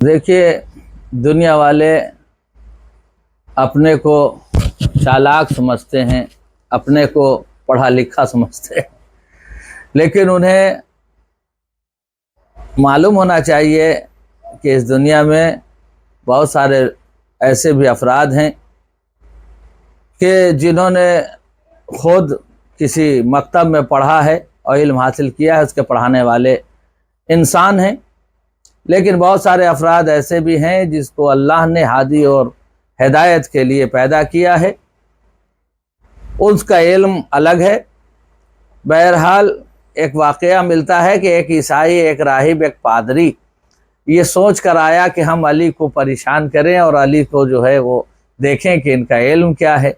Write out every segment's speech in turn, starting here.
دیکھیے، دنیا والے اپنے کو چالاک سمجھتے ہیں، اپنے کو پڑھا لکھا سمجھتے ہیں، لیکن انہیں معلوم ہونا چاہیے کہ اس دنیا میں بہت سارے ایسے بھی افراد ہیں کہ جنہوں نے خود کسی مکتب میں پڑھا ہے اور علم حاصل کیا ہے، اس کے پڑھانے والے انسان ہیں، لیکن بہت سارے افراد ایسے بھی ہیں جس کو اللہ نے ہادی اور ہدایت کے لیے پیدا کیا ہے، اس کا علم الگ ہے۔ بہرحال ایک واقعہ ملتا ہے کہ ایک عیسائی، ایک راہب، ایک پادری یہ سوچ کر آیا کہ ہم علی کو پریشان کریں اور علی کو جو ہے وہ دیکھیں کہ ان کا علم کیا ہے۔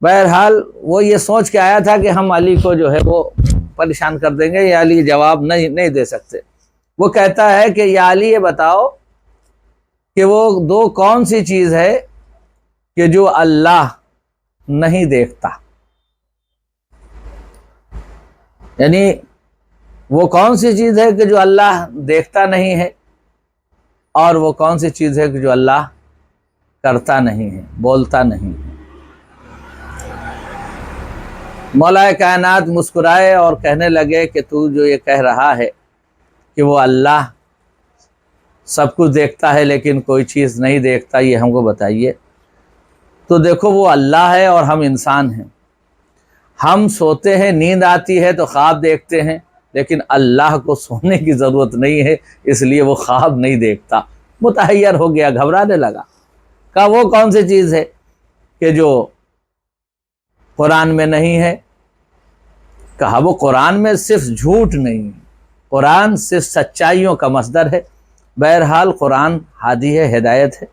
بہرحال وہ یہ سوچ کے آیا تھا کہ ہم علی کو جو ہے وہ پریشان کر دیں گے، یا علی جواب نہیں دے سکتے۔ وہ کہتا ہے کہ یا علی یہ بتاؤ کہ وہ دو کون سی چیز ہے کہ جو اللہ نہیں دیکھتا، یعنی وہ کون سی چیز ہے کہ جو اللہ دیکھتا نہیں ہے، اور وہ کون سی چیز ہے کہ جو اللہ کرتا نہیں ہے، بولتا نہیں ہے۔ مولا کائنات مسکرائے اور کہنے لگے کہ تو جو یہ کہہ رہا ہے کہ وہ اللہ سب کچھ دیکھتا ہے لیکن کوئی چیز نہیں دیکھتا، یہ ہم کو بتائیے۔ تو دیکھو، وہ اللہ ہے اور ہم انسان ہیں، ہم سوتے ہیں، نیند آتی ہے تو خواب دیکھتے ہیں، لیکن اللہ کو سونے کی ضرورت نہیں ہے، اس لیے وہ خواب نہیں دیکھتا۔ متحیر ہو گیا، گھبرانے لگا، کہا وہ کون سی چیز ہے کہ جو قرآن میں نہیں ہے؟ کہا وہ قرآن میں صرف جھوٹ نہیں ہے، قرآن صرف سچائیوں کا مصدر ہے۔ بہرحال قرآن ہادی ہے، ہدایت ہے،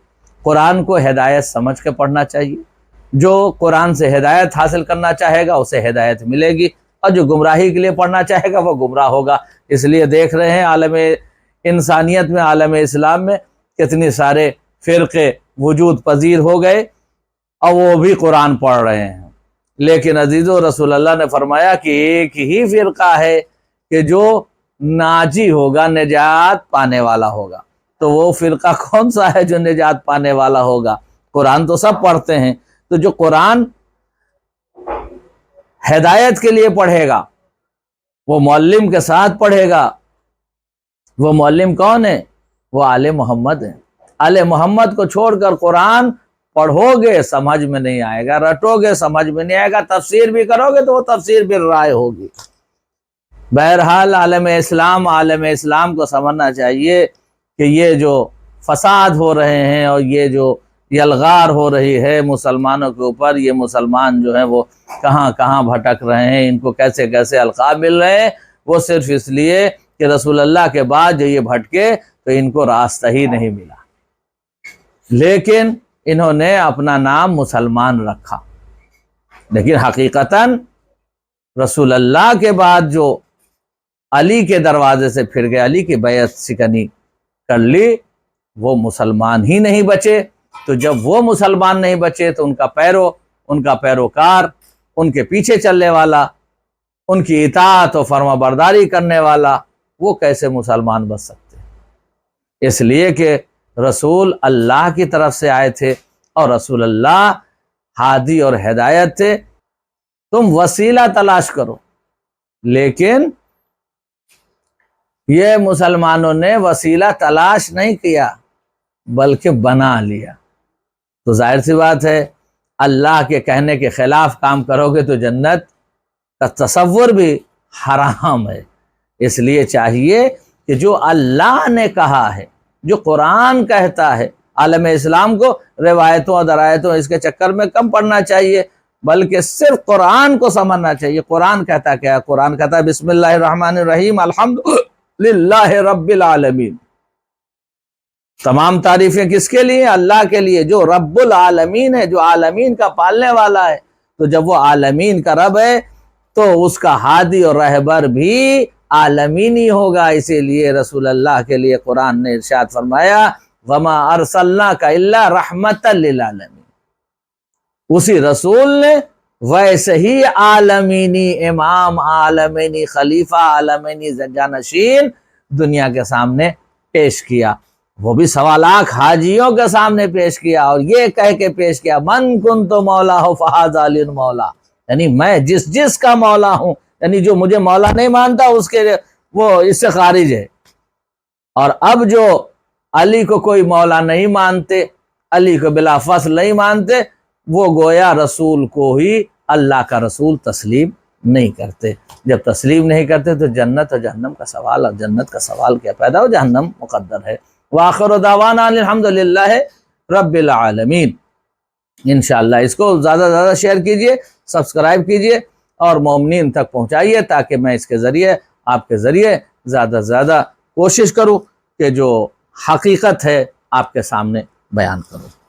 قرآن کو ہدایت سمجھ کے پڑھنا چاہیے۔ جو قرآن سے ہدایت حاصل کرنا چاہے گا اسے ہدایت ملے گی، اور جو گمراہی کے لیے پڑھنا چاہے گا وہ گمراہ ہوگا۔ اس لیے دیکھ رہے ہیں عالم انسانیت میں، عالم اسلام میں کتنے سارے فرقے وجود پذیر ہو گئے اور وہ بھی قرآن پڑھ رہے ہیں، لیکن عزیزو رسول اللہ نے فرمایا کہ ایک ہی فرقہ ہے کہ جو ناجی ہوگا، نجات پانے والا ہوگا۔ تو وہ فرقہ کون سا ہے جو نجات پانے والا ہوگا؟ قرآن تو سب پڑھتے ہیں، تو جو قرآن ہدایت کے لیے پڑھے گا وہ معلم کے ساتھ پڑھے گا۔ وہ معلم کون ہے؟ وہ آل محمد ہے۔ آل محمد کو چھوڑ کر قرآن پڑھو گے سمجھ میں نہیں آئے گا، رٹو گے سمجھ میں نہیں آئے گا، تفسیر بھی کرو گے تو وہ تفسیر بالرائے ہوگی۔ بہرحال عالم اسلام کو سمجھنا چاہیے کہ یہ جو فساد ہو رہے ہیں اور یہ جو یلغار ہو رہی ہے مسلمانوں کے اوپر، یہ مسلمان جو ہیں وہ کہاں کہاں بھٹک رہے ہیں، ان کو کیسے کیسے القاب مل رہے ہیں، وہ صرف اس لیے کہ رسول اللہ کے بعد جو یہ بھٹکے تو ان کو راستہ ہی نہیں ملا، لیکن انہوں نے اپنا نام مسلمان رکھا۔ لیکن حقیقتاً رسول اللہ کے بعد جو علی کے دروازے سے پھر گئے، علی کی بیعت سکنی کر لی، وہ مسلمان ہی نہیں بچے۔ تو جب وہ مسلمان نہیں بچے تو ان کا پیروکار، ان کے پیچھے چلنے والا، ان کی اطاعت و فرما برداری کرنے والا، وہ کیسے مسلمان بچ سکتے؟ اس لیے کہ رسول اللہ کی طرف سے آئے تھے اور رسول اللہ ہادی اور ہدایت تھے۔ تم وسیلہ تلاش کرو، لیکن یہ مسلمانوں نے وسیلہ تلاش نہیں کیا بلکہ بنا لیا۔ تو ظاہر سی بات ہے، اللہ کے کہنے کے خلاف کام کرو گے تو جنت کا تصور بھی حرام ہے۔ اس لیے چاہیے کہ جو اللہ نے کہا ہے، جو قرآن کہتا ہے، عالم اسلام کو روایتوں اور درایتوں اس کے چکر میں کم پڑھنا چاہیے، بلکہ صرف قرآن کو سمجھنا چاہیے۔ قرآن کہتا کیا ہے؟ قرآن کہتا ہے بسم اللہ الرحمن الرحیم الحمدللہ رب العالمین۔ تمام تعریفیں کس کے لیے؟ اللہ کے لیے، جو رب العالمین ہے، جو عالمین کا پالنے والا ہے۔ تو جب وہ عالمین کا رب ہے تو اس کا ہادی اور رہبر بھی عالمین ہی ہوگا۔ اسی لیے رسول اللہ کے لیے قرآن نے ارشاد فرمایا وَمَا أَرْسَلْنَاكَ إِلَّا رَحْمَةً لِّلْعَالَمِينَ۔ اسی رسول نے ویسے ہی عالمینی امام، عالمینی خلیفہ، عالمینی جانشین دنیا کے سامنے پیش کیا۔ وہ بھی 1.25 حاجیوں کے سامنے پیش کیا اور یہ کہہ کے پیش کیا من کنت مولا ہو فہذا علی مولا، یعنی میں جس کا مولا ہوں، یعنی جو مجھے مولا نہیں مانتا اس کے وہ اس سے خارج ہے۔ اور اب جو علی کو کوئی مولا نہیں مانتے، علی کو بلا فصل نہیں مانتے، وہ گویا رسول کو ہی اللہ کا رسول تسلیم نہیں کرتے۔ جب تسلیم نہیں کرتے تو جنت اور جہنم کا سوال، اور جنت کا سوال کیا پیدا ہو، جہنم مقدر ہے۔ وآخر دعوانا الحمدللہ رب العالمین۔ انشاءاللہ اس کو زیادہ سے زیادہ شیئر کیجئے، سبسکرائب کیجئے اور مومنین تک پہنچائیے، تاکہ میں اس کے ذریعے آپ کے ذریعے زیادہ سے زیادہ کوشش کروں کہ جو حقیقت ہے آپ کے سامنے بیان کروں۔